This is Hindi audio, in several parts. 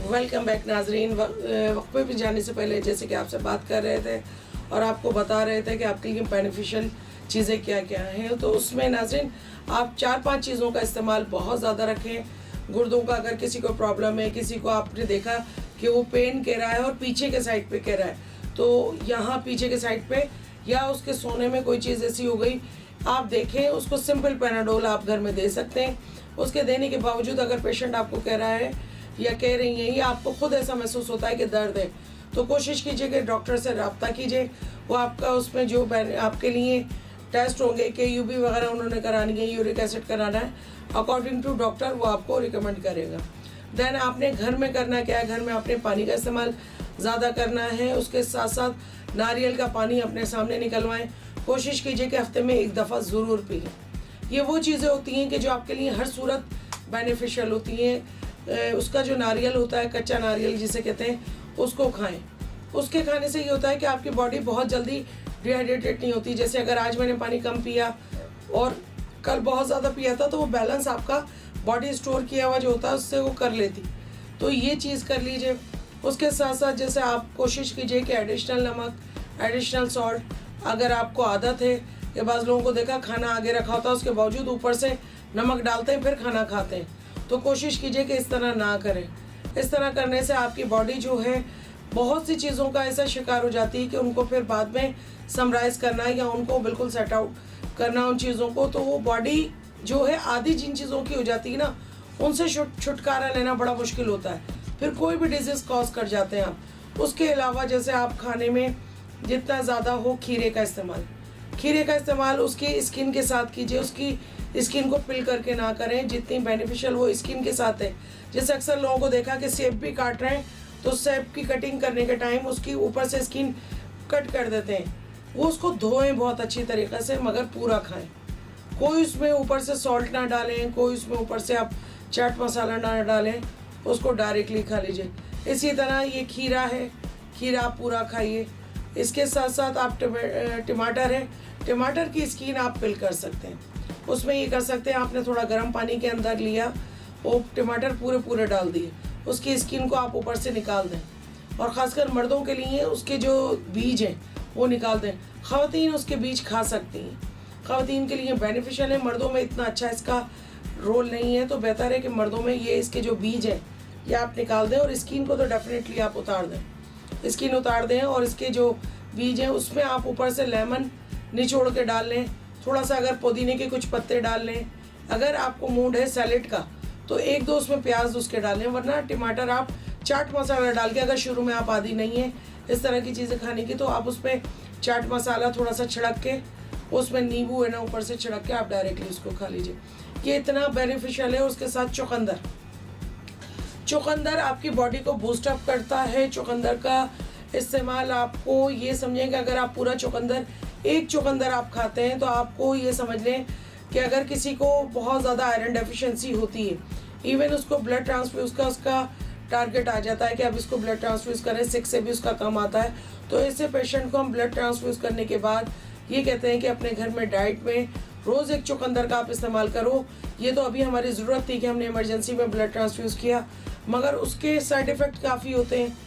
वेलकम बैक नाजरीन। वक्फे पे जाने से पहले जैसे कि आपसे बात कर रहे थे और आपको बता रहे थे कि आपके लिए बेनिफिशियल चीज़ें क्या क्या हैं, तो उसमें नाजरीन आप 4-5 चीज़ों का इस्तेमाल बहुत ज़्यादा रखें। गुर्दों का अगर किसी को प्रॉब्लम है, किसी को आपने देखा कि वो पेन कह रहा है और पीछे के साइड पे कह रहा है, तो यहाँ पीछे के साइड पे या उसके सोने में कोई चीज़ ऐसी हो गई, आप देखें उसको सिंपल पैनाडोल आप घर में दे सकते हैं। उसके देने के बावजूद अगर पेशेंट आपको कह रहा है या कह रही है या आपको खुद ऐसा महसूस होता है कि दर्द है, तो कोशिश कीजिए कि डॉक्टर से रब्ता कीजिए। वो आपका उसमें जो आपके लिए टेस्ट होंगे कि यूबी वगैरह उन्होंने करानी है, यूरिक एसिड कराना है, अकॉर्डिंग टू डॉक्टर वो आपको रिकमेंड करेगा। देन आपने घर में करना क्या है, घर में आपने पानी का इस्तेमाल ज़्यादा करना है। उसके साथ साथ नारियल का पानी अपने सामने निकलवाएं। कोशिश कीजिए कि हफ्ते में एक दफ़ा ज़रूर पिए। ये वो चीज़ें होती हैं कि जो आपके लिए हर सूरत बेनिफिशियल होती हैं। उसका जो नारियल होता है, कच्चा नारियल जिसे कहते हैं, उसको खाएं। उसके खाने से ये होता है कि आपकी बॉडी बहुत जल्दी डिहाइड्रेटेड नहीं होती। जैसे अगर आज मैंने पानी कम पिया और कल बहुत ज़्यादा पिया था, तो वो बैलेंस आपका बॉडी स्टोर किया हुआ जो होता है उससे वो कर लेती। तो ये चीज़ कर लीजिए। उसके साथ साथ जैसे आप कोशिश कीजिए कि एडिशनल नमक, एडिशनल सॉल्ट, अगर आपको आदत है कि बाज़ लोगों को देखा खाना आगे रखा होता है उसके बावजूद ऊपर से नमक डालते हैं फिर खाना खाते हैं, तो कोशिश कीजिए कि इस तरह ना करें। इस तरह करने से आपकी बॉडी जो है बहुत सी चीज़ों का ऐसा शिकार हो जाती है कि उनको फिर बाद में समराइज़ करना है या उनको बिल्कुल सेट आउट करना उन चीज़ों को, तो वो बॉडी जो है आधी जिन चीज़ों की हो जाती है ना, उनसे छुटकारा लेना बड़ा मुश्किल होता है, फिर कोई भी डिजीज़ कॉज कर जाते हैं आप। उसके अलावा जैसे आप खाने में जितना ज़्यादा हो खीरे का इस्तेमाल उसकी स्किन के साथ कीजिए। उसकी स्किन को पिल करके ना करें, जितनी बेनिफिशियल वो स्किन के साथ है। जैसे अक्सर लोगों को देखा कि सेब भी काट रहे हैं, तो सेब की कटिंग करने के टाइम उसकी ऊपर से स्किन कट कर देते हैं। वो उसको धोएं बहुत अच्छी तरीक़े से, मगर पूरा खाएं। कोई उसमें ऊपर से सॉल्ट ना डालें, कोई उसमें ऊपर से आप चाट मसाला ना डालें, उसको डायरेक्टली खा लीजिए। इसी तरह ये खीरा है, खीरा आप पूरा खाइए। इसके साथ साथ आप टमाटर है, टमाटर की स्किन आप पिल कर सकते हैं। उसमें ये कर सकते हैं, आपने थोड़ा गर्म पानी के अंदर लिया, वो टमाटर पूरे डाल दिए, उसकी स्किन को आप ऊपर से निकाल दें, और ख़ासकर मर्दों के लिए उसके जो बीज हैं वो निकाल दें। ख़वातीन उसके बीज खा सकती हैं, ख़वातीन के लिए बेनिफिशियल है। मर्दों में इतना अच्छा इसका रोल नहीं है, तो बेहतर है कि मर्दों में ये इसके जो बीज हैं ये आप निकाल दें, और स्किन को तो डेफिनेटली आप उतार दें, स्किन उतार दें, और इसके जो बीज हैं उसमें आप ऊपर से लेमन निचोड़ के डाल लें, थोड़ा सा अगर पुदीने के कुछ पत्ते डाल लें। अगर आपको मूड है सैलेड का तो 1-2 उसमें प्याज उसके डालें, वरना टमाटर आप चाट मसाला डाल के, अगर शुरू में आप आदी नहीं है इस तरह की चीज़ें खाने की, तो आप उसमें चाट मसाला थोड़ा सा छिड़क के, उसमें नींबू है ना ऊपर से छिड़क के आप डायरेक्टली उसको खा लीजिए। ये इतना बेनिफिशियल है। उसके साथ चुकंदर आपकी बॉडी को बूस्टअप करता है। चुकंदर का इस्तेमाल आपको ये समझें कि अगर आप पूरा एक चुकंदर आप खाते हैं, तो आपको ये समझ लें कि अगर किसी को बहुत ज़्यादा आयरन डेफिशिएंसी होती है, इवन उसको ब्लड ट्रांसफ्यूज़ का उसका टारगेट आ जाता है कि अब इसको ब्लड ट्रांसफ्यूज़ करें, 6 से भी उसका कम आता है, तो ऐसे पेशेंट को हम ब्लड ट्रांसफ्यूज़ करने के बाद ये कहते हैं कि अपने घर में डाइट में रोज़ एक चुकंदर का आप इस्तेमाल करो। ये तो अभी हमारी ज़रूरत थी कि हमने इमरजेंसी में ब्लड ट्रांसफ्यूज़ किया, मगर उसके साइड इफ़ेक्ट काफ़ी होते हैं।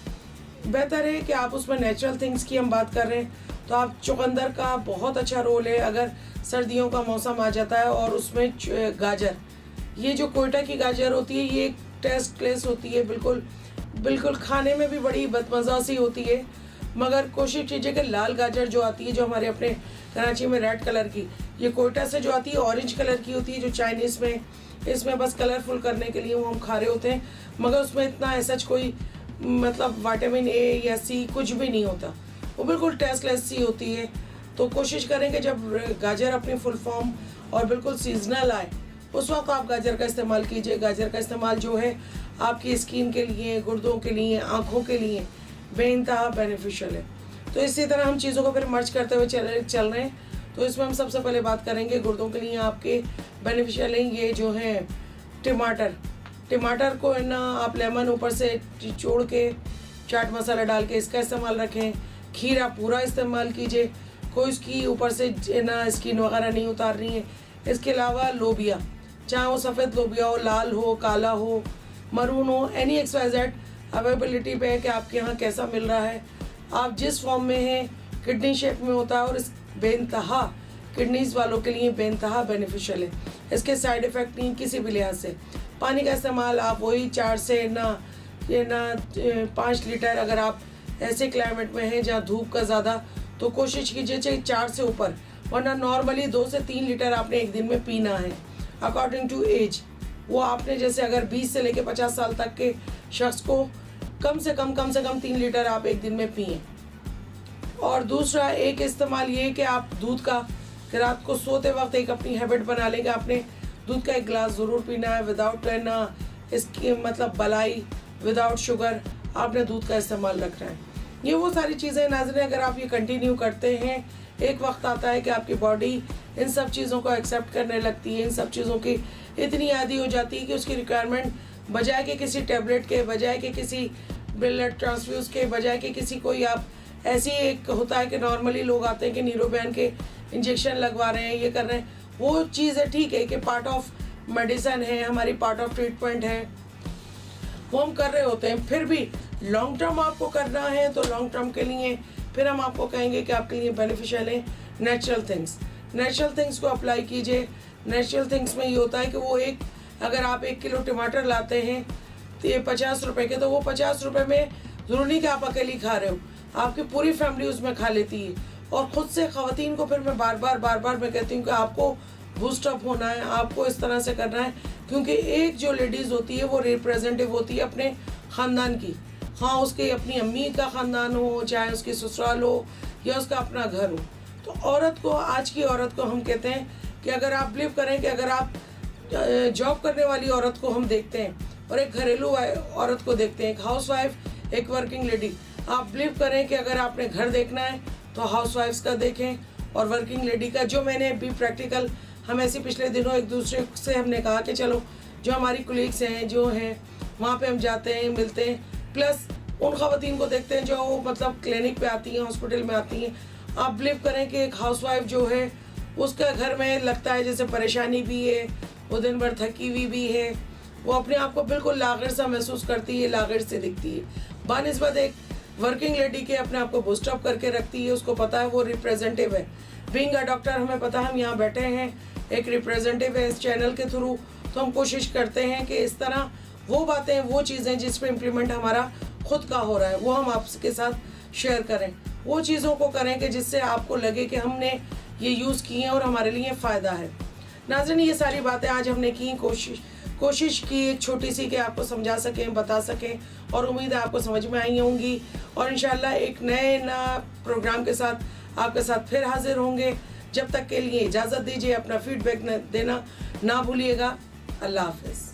बेहतर है कि आप उसमें नेचुरल थिंग्स की हम बात कर रहे हैं, तो आप चुकंदर का बहुत अच्छा रोल है। अगर सर्दियों का मौसम आ जाता है और उसमें गाजर, ये जो कोयटा की गाजर होती है, ये एक टेस्टलेस होती है, बिल्कुल खाने में भी बड़ी बदमज़ा सी होती है, मगर कोशिश कीजिए कि लाल गाजर जो आती है, जो हमारे अपने कराची में रेड कलर की, ये कोयटा से जो आती है ऑरेंज कलर की होती है, जो चाइनीज़ में इसमें बस कलरफुल करने के लिए वो हम खा रहे होते हैं, मगर उसमें इतना ऐसा कोई मतलब विटामिन ए या सी कुछ भी नहीं होता, वो बिल्कुल टेस्टलेस सी होती है। तो कोशिश करें कि जब गाजर अपनी फुल फॉर्म और बिल्कुल सीजनल आए, उस वक्त आप गाजर का इस्तेमाल कीजिए। गाजर का इस्तेमाल जो है आपकी स्किन के लिए, गुर्दों के लिए, आँखों के लिए बेइंतहा बेनिफिशियल है। तो इसी तरह हम चीज़ों को फिर मर्ज करते हुए चल रहे हैं। तो इसमें हम सबसे पहले बात करेंगे गुर्दों के लिए आपके बेनिफिशियल हैं ये जो है टमाटर को है ना आप लेमन ऊपर से छोड़ के चाट मसाला डाल के इसका इस्तेमाल रखें। खीरा पूरा इस्तेमाल कीजिए, कोई उसकी ऊपर से ना स्किन वगैरह नहीं उतारनी है। इसके अलावा लोबिया, चाहे वो सफ़ेद लोबिया हो, लाल हो, काला हो, मरून हो, एनी XYZ, अवेलेबिलिटी पे है कि आपके यहाँ कैसा मिल रहा है, आप जिस फॉर्म में हैं, किडनी शेप में होता है और इस बेइंतहा किडनीज वालों के लिए बेइंतहा बेनिफिशियल है। इसके साइड इफ़ेक्ट नहीं किसी भी लिहाज से। पानी का इस्तेमाल आप वही 4 से ना 5 लीटर, अगर आप ऐसे क्लाइमेट में हैं जहाँ धूप का ज़्यादा, तो कोशिश कीजिए चाहे 4 से ऊपर, वरना नॉर्मली 2 से 3 लीटर आपने एक दिन में पीना है अकॉर्डिंग टू एज। वो आपने जैसे अगर 20 से लेकर 50 साल तक के शख्स को कम से कम 3 लीटर आप एक दिन में पिएँ। और दूसरा एक इस्तेमाल ये कि आप दूध का, कि रात को सोते वक्त एक अपनी हैबिट बना लेंगे, आपने दूध का 1 गिलास ज़रूर पीना है विदाउट लेना इसकी मतलब मलाई, विदाउट शुगर आपने दूध का इस्तेमाल रखना है। ये वो सारी चीज़ें नाज़रीन, अगर आप ये कंटिन्यू करते हैं, एक वक्त आता है कि आपकी बॉडी इन सब चीज़ों को एक्सेप्ट करने लगती है, इन सब चीज़ों की इतनी आदी हो जाती है कि उसकी रिक्वायरमेंट बजाय कि किसी टेबलेट के, बजाय कि किसी ब्लड ट्रांसफ्यूज़ के, बजाय कि किसी कोई आप ऐसी एक होता है कि नॉर्मली लोग आते हैं कि नीरोबैन के इंजेक्शन लगवा रहे हैं, ये कर रहे हैं, वो चीज़ है ठीक है कि पार्ट ऑफ मेडिसिन है, हमारी पार्ट ऑफ ट्रीटमेंट है, वो हम कर रहे होते हैं। फिर भी लॉन्ग टर्म आपको करना है तो लॉन्ग टर्म के लिए फिर हम आपको कहेंगे कि आपके लिए बेनिफिशियल है नेचुरल थिंग्स। नेचुरल थिंग्स को अप्लाई कीजिए। नेचुरल थिंग्स में ये होता है कि वो एक, अगर आप 1 किलो टमाटर लाते हैं तो ये 50 रुपए के, तो वो 50 रुपए में ज़रूरी नहीं कि आप अकेली खा रहे हो, आपकी पूरी फैमिली उसमें खा लेती है। और ख़ुद से ख़वातीन को फिर मैं बार बार मैं कहती हूँ कि आपको बूस्टअप होना है, आपको इस तरह से करना है, क्योंकि एक जो लेडीज़ होती है वो रिप्रेजेंटेटिव होती है अपने ख़ानदान की, हाँ उसके अपनी अम्मी का ख़ानदान हो, चाहे उसकी ससुराल हो या उसका अपना घर हो। तो औरत को, आज की औरत को हम कहते हैं कि अगर आप बिलीव करें कि अगर आप जॉब करने वाली औरत को हम देखते हैं और एक घरेलू औरत को देखते हैं, एक हाउस वाइफ, एक वर्किंग लेडी, आप बिलीव करें कि अगर आपने घर देखना है तो हाउस वाइफ्स का देखें और वर्किंग लेडी का। जो मैंने भी प्रैक्टिकल, हम ऐसे पिछले दिनों एक दूसरे से हमने कहा कि चलो जो हमारी कोलीग्स हैं जो हैं वहाँ पे हम जाते हैं, मिलते हैं, प्लस उन ख़वातीन को देखते हैं जो मतलब क्लिनिक पे आती हैं, हॉस्पिटल में आती हैं। आप बिलीव करें कि एक हाउसवाइफ जो है उसका घर में लगता है जैसे परेशानी भी है, वो दिन भर थकी हुई भी है, वो अपने आप को बिल्कुल लाग़िर सा महसूस करती है, लाग़िर से दिखती है, बानिस्बत एक वर्किंग लेडी के अपने आप को बूस्टअप करके रखती है। उसको पता है वो रिप्रेजेंटेटिव है, बीइंग अ डॉक्टर हमें पता है हम यहाँ बैठे हैं, एक रिप्रेजेंटेटिव है इस चैनल के थ्रू, तो हम कोशिश करते हैं कि इस तरह वो बातें, वो चीज़ें जिस पे इम्प्लीमेंट हमारा खुद का हो रहा है वो हम आपके साथ शेयर करें, वो चीज़ों को करें कि जिससे आपको लगे कि हमने ये यूज़ किए हैं और हमारे लिए फ़ायदा है। नाज़रीन, ये सारी बातें आज हमने की, कोशिश की एक छोटी सी कि आपको समझा सकें, बता सकें, और उम्मीद है आपको समझ में आई होंगी। और इंशाल्लाह एक नए प्रोग्राम के साथ आपके साथ फिर हाजिर होंगे। जब तक के लिए इजाज़त दीजिए, अपना फीडबैक देना ना भूलिएगा। अल्लाह हाफ़िज़।